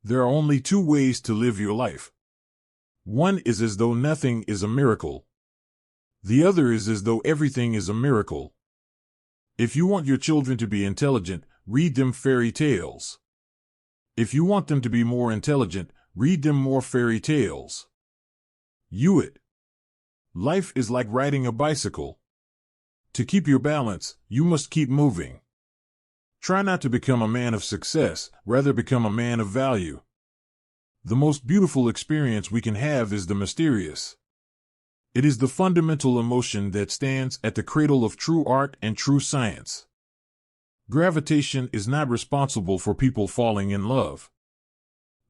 There are only two ways to live your life. One is as though nothing is a miracle. The other is as though everything is a miracle. If you want your children to be intelligent, read them fairy tales. If you want them to be more intelligent, read them more fairy tales. It. Life is like riding a bicycle. To keep your balance, you must keep moving. Try not to become a man of success, rather become a man of value. The most beautiful experience we can have is the mysterious. It is the fundamental emotion that stands at the cradle of true art and true science. Gravitation is not responsible for people falling in love.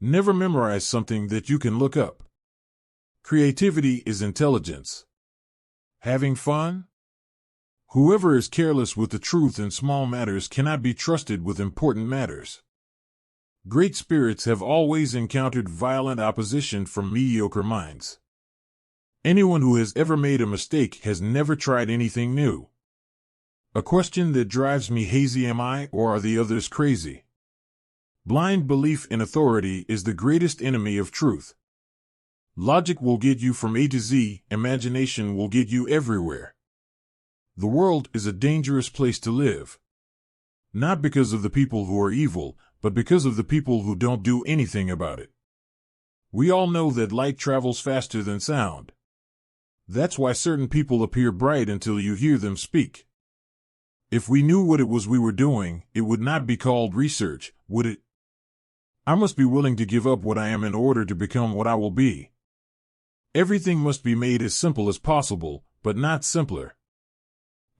Never memorize something that you can look up. Creativity is intelligence. Having fun? Whoever is careless with the truth in small matters cannot be trusted with important matters. Great spirits have always encountered violent opposition from mediocre minds. Anyone who has ever made a mistake has never tried anything new. A question that drives me hazy: am I or are the others crazy? Blind belief in authority is the greatest enemy of truth. Logic will get you from A to Z, imagination will get you everywhere. The world is a dangerous place to live. Not because of the people who are evil, but because of the people who don't do anything about it. We all know that light travels faster than sound. That's why certain people appear bright until you hear them speak. If we knew what it was we were doing, it would not be called research, would it? I must be willing to give up what I am in order to become what I will be. Everything must be made as simple as possible, but not simpler.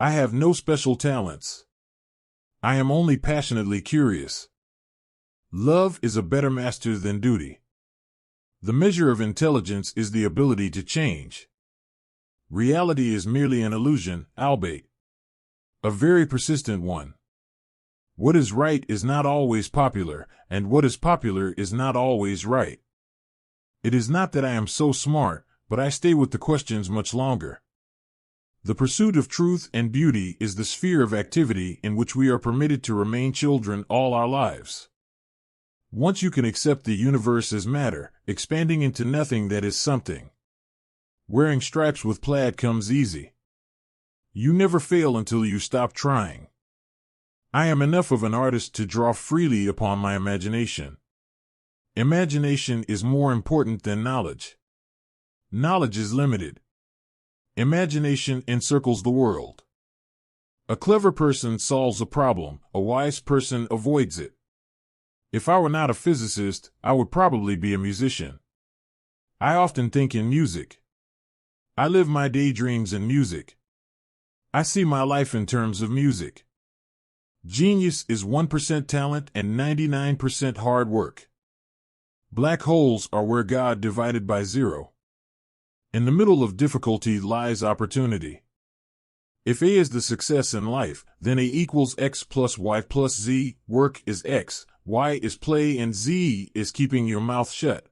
I have no special talents. I am only passionately curious. Love is a better master than duty. The measure of intelligence is the ability to change. Reality is merely an illusion, albeit a very persistent one. What is right is not always popular, and what is popular is not always right. It is not that I am so smart, but I stay with the questions much longer. The pursuit of truth and beauty is the sphere of activity in which we are permitted to remain children all our lives. Once you can accept the universe as matter, expanding into nothing that is something. Wearing stripes with plaid comes easy. You never fail until you stop trying. I am enough of an artist to draw freely upon my imagination. Imagination is more important than knowledge. Knowledge is limited. Imagination encircles the world. A clever person solves a problem, a wise person avoids it. If I were not a physicist, I would probably be a musician. I often think in music. I live my daydreams in music. I see my life in terms of music. Genius is 1% talent and 99% hard work. Black holes are where God divided by zero. In the middle of difficulty lies opportunity. If A is the success in life, then A equals X plus Y plus Z. Work is X, Y is play, and Z is keeping your mouth shut.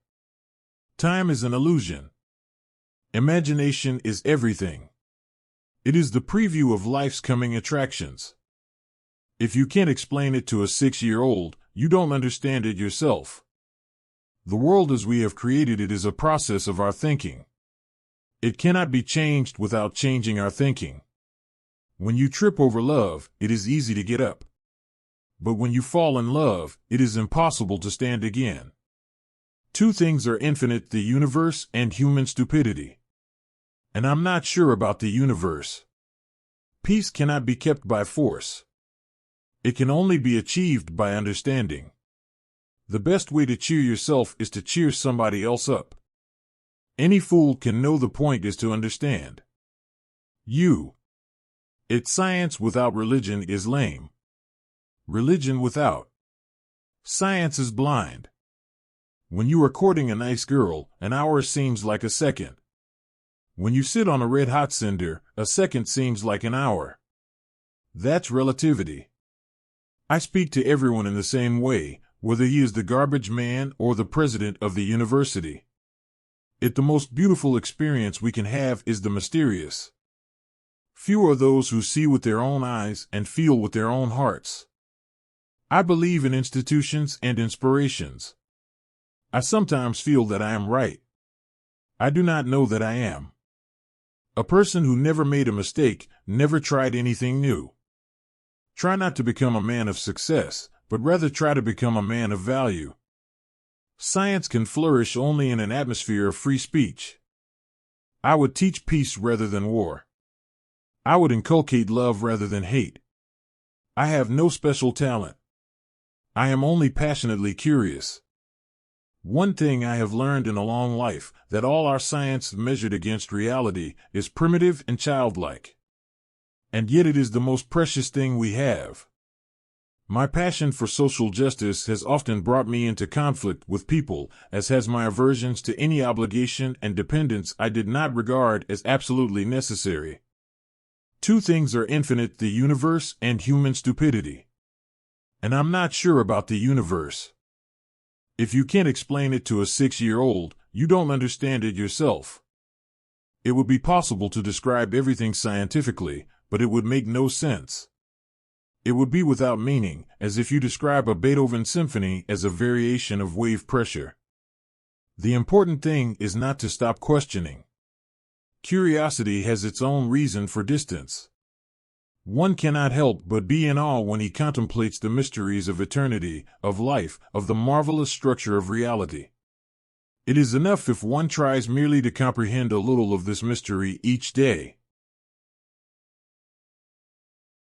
Time is an illusion. Imagination is everything. It is the preview of life's coming attractions. If you can't explain it to a 6-year-old, you don't understand it yourself. The world as we have created it is a process of our thinking. It cannot be changed without changing our thinking. When you trip over love, it is easy to get up. But when you fall in love, it is impossible to stand again. Two things are infinite: the universe and human stupidity. And I'm not sure about the universe. Peace cannot be kept by force. It can only be achieved by understanding. The best way to cheer yourself is to cheer somebody else up. Any fool can know the point is to understand. It's science without religion is lame. Religion without science is blind. When you are courting a nice girl, an hour seems like a second. When you sit on a red-hot cinder, a second seems like an hour. That's relativity. I speak to everyone in the same way, whether he is the garbage man or the president of the university. The most beautiful experience we can have is the mysterious. Few are those who see with their own eyes and feel with their own hearts. I believe in institutions and inspirations. I sometimes feel that I am right. I do not know that I am. A person who never made a mistake never tried anything new. Try not to become a man of success, but rather try to become a man of value. Science can flourish only in an atmosphere of free speech. I would teach peace rather than war. I would inculcate love rather than hate. I have no special talent. I am only passionately curious. One thing I have learned in a long life, that all our science measured against reality is primitive and childlike. And yet it is the most precious thing we have. My passion for social justice has often brought me into conflict with people, as has my aversions to any obligation and dependence I did not regard as absolutely necessary. Two things are infinite: the universe and human stupidity. And I'm not sure about the universe. If you can't explain it to a 6-year-old, you don't understand it yourself. It would be possible to describe everything scientifically, but it would make no sense. It would be without meaning, as if you describe a Beethoven symphony as a variation of wave pressure. The important thing is not to stop questioning. Curiosity has its own reason for distance. One cannot help but be in awe when he contemplates the mysteries of eternity, of life, of the marvelous structure of reality. It is enough if one tries merely to comprehend a little of this mystery each day.